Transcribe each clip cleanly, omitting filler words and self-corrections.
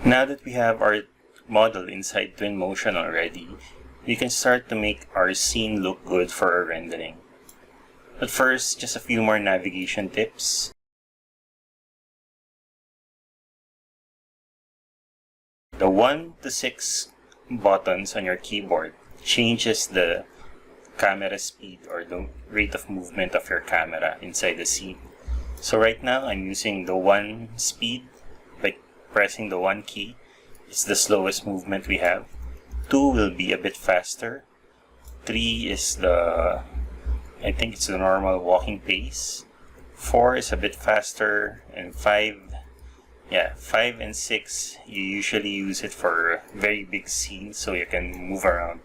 Now that we have our model inside Twinmotion already, we can start to make our scene look good for our rendering. But first, just a few more navigation tips. The 1 to 6 buttons on your keyboard changes the camera speed or the rate of movement of your camera inside the scene. So right now I'm using the 1 speed by pressing the 1 key. It's the slowest movement we have. 2 will be a bit faster. 3 is I think it's the normal walking pace. 4 is a bit faster, and 5 and 6, you usually use it for very big scenes so you can move around.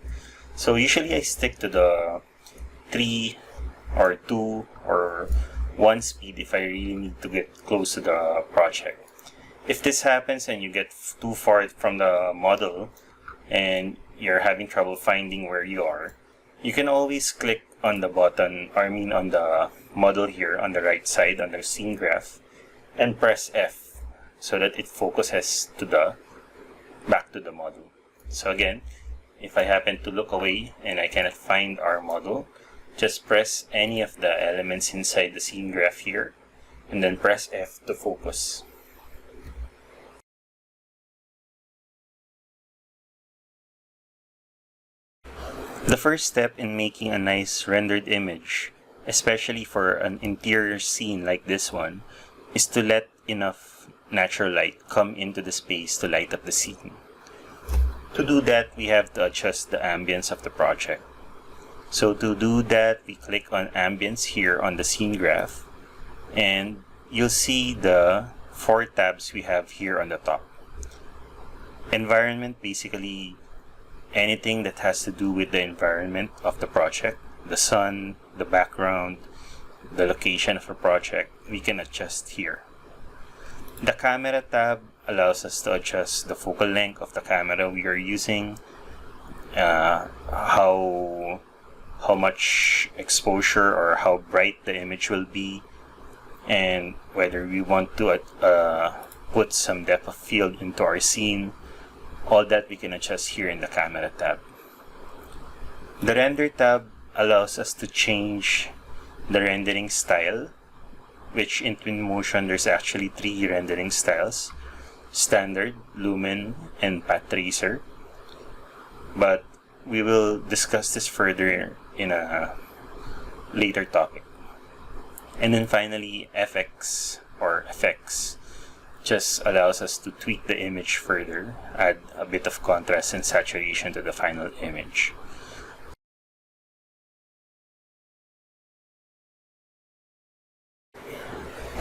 So usually I stick to the 3 or 2 or 1 speed if I really need to get close to the project. If this happens and you get too far from the model and you're having trouble finding where you are, you can always click on the button, on the model here on the right side on the scene graph, and press F so that it focuses back to the model. So again, if I happen to look away and I cannot find our model, just press any of the elements inside the scene graph here and then press F to focus. The first step in making a nice rendered image, especially for an interior scene like this one, is to let enough natural light come into the space to light up the scene. To do that, we have to adjust the ambience of the project. So to do that, we click on Ambience here on the scene graph, and you'll see the 4 tabs we have here on the top. Environment, basically anything that has to do with the environment of the project, the sun, the background, the location of the project, we can adjust here. The camera tab allows us to adjust the focal length of the camera we are using, how much exposure or how bright the image will be, and whether we want to put some depth of field into our scene. All that we can adjust here in the camera tab. The render tab allows us to change the rendering style, which in Twinmotion there's actually 3 rendering styles: standard, lumen, and path tracer. But we will discuss this further in a later topic. And then finally, FX or effects just allows us to tweak the image further, add a bit of contrast and saturation to the final image.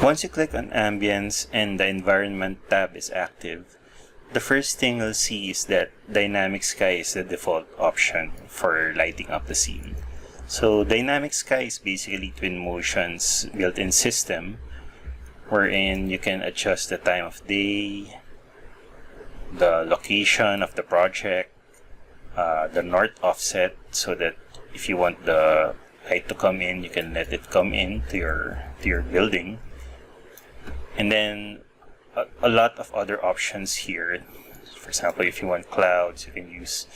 Once you click on Ambience and the Environment tab is active, the first thing you'll see is that Dynamic Sky is the default option for lighting up the scene. So Dynamic Sky is basically Twinmotion's built-in system wherein you can adjust the time of day, the location of the project, the north offset, so that if you want the light to come in, you can let it come in to your building. And then a lot of other options here. For example, if you want clouds, you can use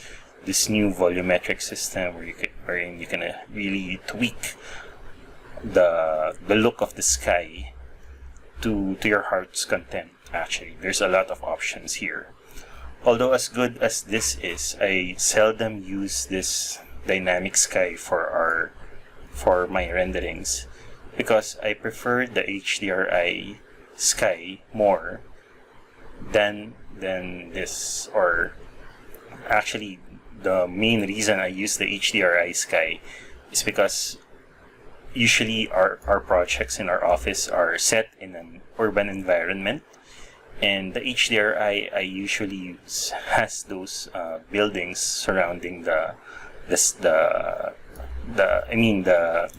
this new volumetric system wherein you can really tweak the look of the sky to your heart's content. Actually, there's a lot of options here. Although as good as this is, I seldom use this dynamic sky for my renderings because I prefer the HDRI sky more than this. Or actually, the main reason I use the HDRI sky is because usually our projects in our office are set in an urban environment, and the HDRI I usually use has those buildings surrounding the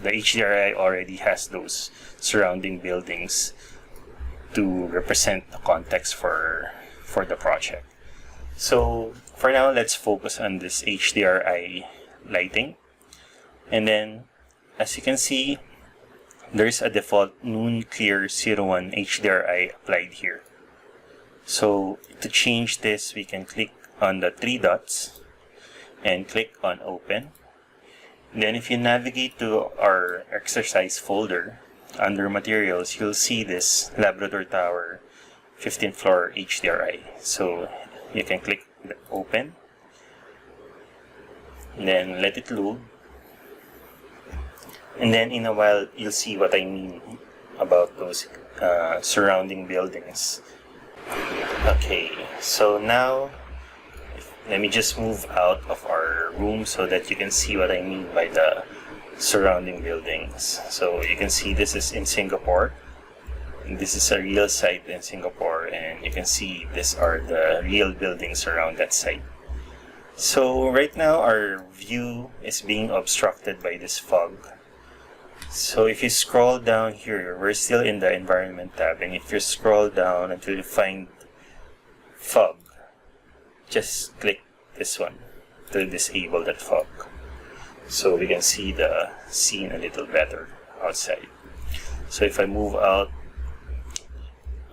HDRI already has those surrounding buildings to represent the context for the project. So for now, let's focus on this HDRI lighting. And then, as you can see, there's a default Noon Clear 01 HDRI applied here. So to change this, we can click on the three dots and click on Open. Then if you navigate to our exercise folder, under Materials, you'll see this Labrador Tower 15th floor HDRI. So you can click Open, and then let it load. And then in a while, you'll see what I mean about those surrounding buildings. Okay, so now let me just move out of our room so that you can see what I mean by the surrounding buildings. So you can see this is in Singapore. This is a real site in Singapore, and you can see these are the real buildings around that site. So right now our view is being obstructed by this fog. So if you scroll down here, we're still in the Environment tab, and if you scroll down until you find Fog, just click this one to disable that fog, so we can see the scene a little better outside. So if I move out,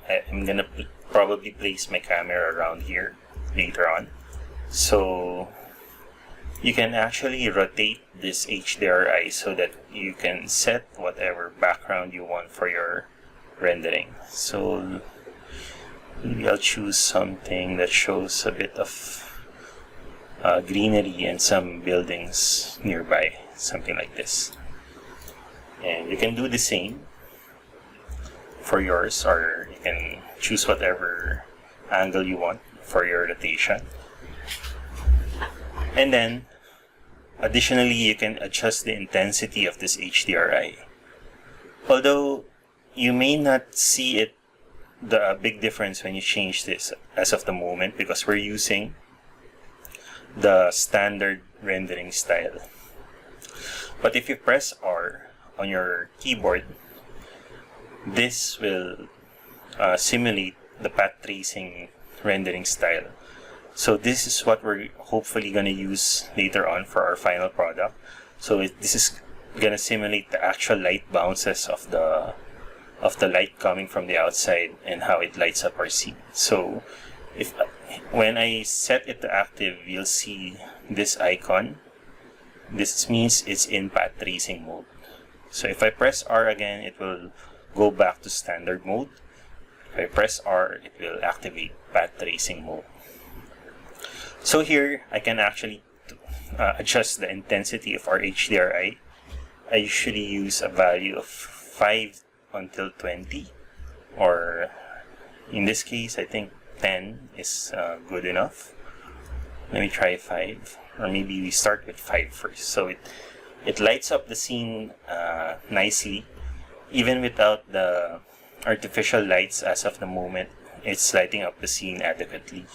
I'm gonna probably place my camera around here later on. So you can actually rotate this HDRI so that you can set whatever background you want for your rendering. So maybe I'll choose something that shows a bit of greenery and some buildings nearby, something like this. And you can do the same for yours, or you can choose whatever angle you want for your rotation. And then additionally, you can adjust the intensity of this HDRI. Although you may not see the big difference when you change this as of the moment, because we're using the standard rendering style. But if you press R on your keyboard, this will simulate the path tracing rendering style. So this is what we're hopefully going to use later on for our final product. So this is going to simulate the actual light bounces of the light coming from the outside and how it lights up our scene. So when I set it to active, you'll see this icon. This means it's in path tracing mode. So if I press R again, it will go back to standard mode. If I press R, it will activate path tracing mode. So here, I can actually adjust the intensity of our HDRI. I usually use a value of 5 until 20, or in this case, I think 10 is good enough. Let me try 5, or maybe we start with 5 first. So it lights up the scene nicely, even without the artificial lights as of the moment. It's lighting up the scene adequately.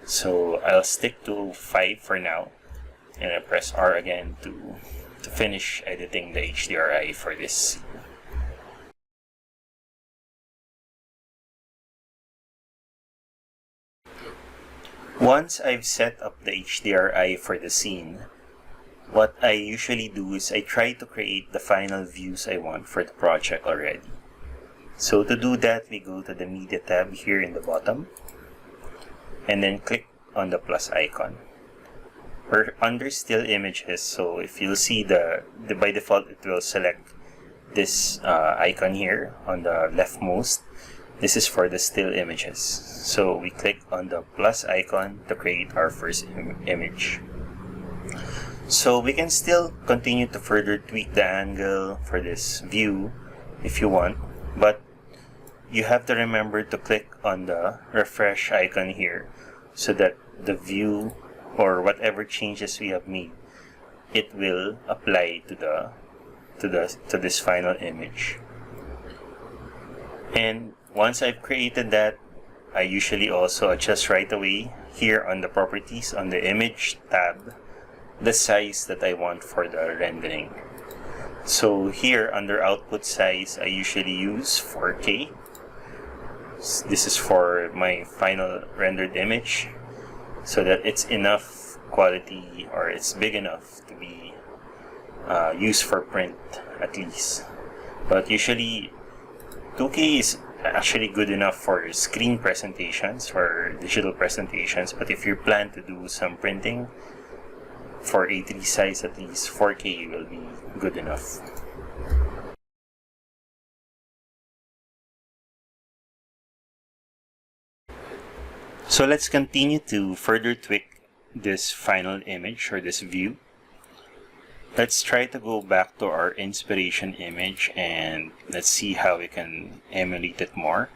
So I'll stick to 5 for now, and I press R again to finish editing the HDRI for this scene. Once I've set up the HDRI for the scene, what I usually do is I try to create the final views I want for the project already. So to do that, we go to the Media tab here in the bottom, and then click on the plus icon. We're under Still Images, so if you'll see by default it will select this icon here on the leftmost. This is for the still images. So we click on the plus icon to create our first image. So we can still continue to further tweak the angle for this view if you want, but you have to remember to click on the refresh icon here so that the view or whatever changes we have made, it will apply to this final image. And once I've created that, I usually also adjust right away here on the properties on the image tab the size that I want for the rendering. So here under output size, I usually use 4K. This is for my final rendered image, so that it's enough quality, or it's big enough to be used for print at least. But usually 2K is actually good enough for screen presentations, for digital presentations, but if you plan to do some printing, for A3 size at least 4K will be good enough. So let's continue to further tweak this final image or this view. Let's try to go back to our inspiration image and let's see how we can emulate it more.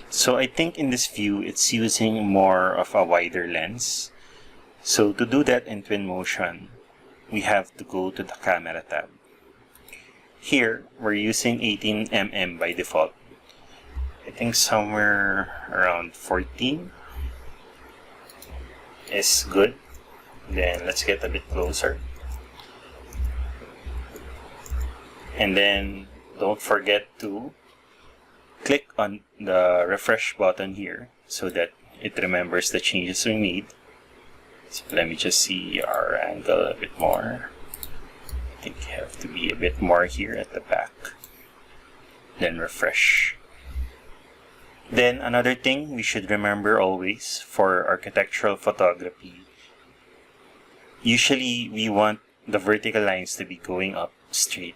So I think in this view, it's using more of a wider lens. So to do that in Twinmotion, we have to go to the camera tab. Here, we're using 18mm by default. I think somewhere around 14 is good. Then let's get a bit closer. And then don't forget to click on the refresh button here so that it remembers the changes we made. So let me just see our angle a bit more. I think you have to be a bit more here at the back. Then refresh. Then another thing we should remember always for architectural photography, usually we want the vertical lines to be going up straight.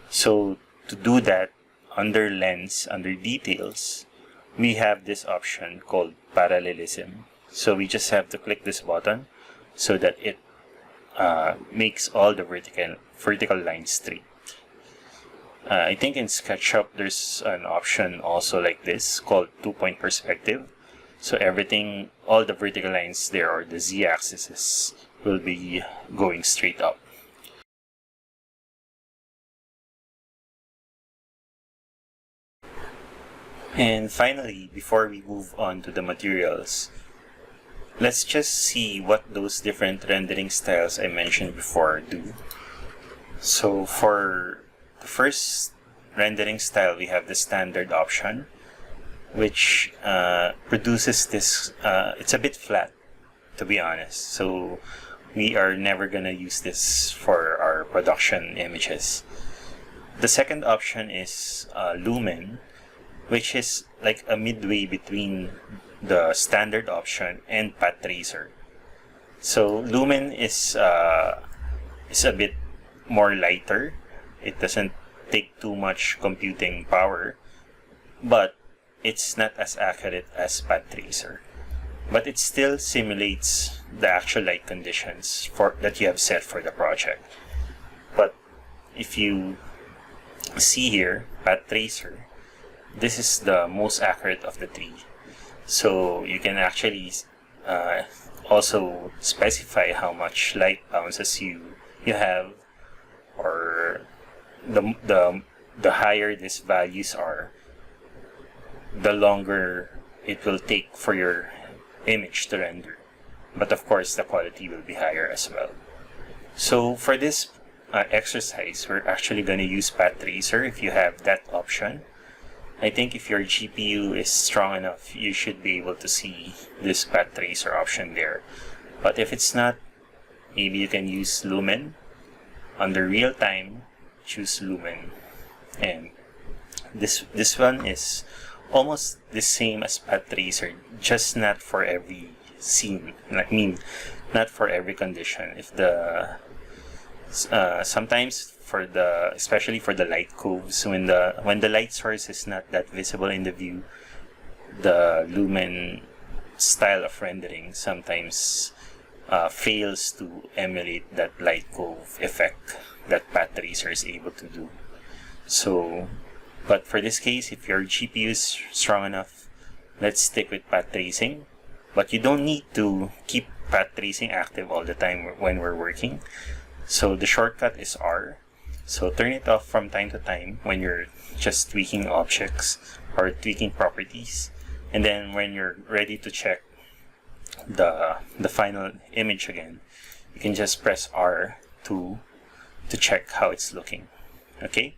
So to do that, under lens, under details, we have this option called parallelism. So we just have to click this button so that it makes all the vertical lines straight. I think in SketchUp there's an option also like this called 2-point perspective. So everything, all the vertical lines there or the z-axis will be going straight up. And finally, before we move on to the materials, let's just see what those different rendering styles I mentioned before do. So for the first rendering style, we have the standard option, which produces this, it's a bit flat, to be honest. So we are never gonna use this for our production images. The second option is Lumen, which is like a midway between the standard option and Path Tracer. So Lumen is a bit more lighter. It doesn't take too much computing power, but it's not as accurate as Path Tracer. But it still simulates the actual light conditions that you have set for the project. But if you see here, Path Tracer, this is the most accurate of the three. So you can actually also specify how much light bounces you have, or the higher these values are, the longer it will take for your image to render. But of course, the quality will be higher as well. So for this exercise, we're actually going to use Path Tracer if you have that option. I think if your GPU is strong enough, you should be able to see this Path Tracer option there. But if it's not, maybe you can use Lumen. Under real time, choose Lumen. And this one is almost the same as Path Tracer, just not for every scene. I mean, not for every condition. If the sometimes especially for the light coves, when the light source is not that visible in the view, the Lumen style of rendering sometimes fails to emulate that light cove effect that Path Tracer is able to do. So, but for this case, if your GPU is strong enough, let's stick with path tracing. But you don't need to keep path tracing active all the time when we're working. So the shortcut is R. So turn it off from time to time when you're just tweaking objects or tweaking properties. And then when you're ready to check the final image again, you can just press R to check how it's looking. Okay?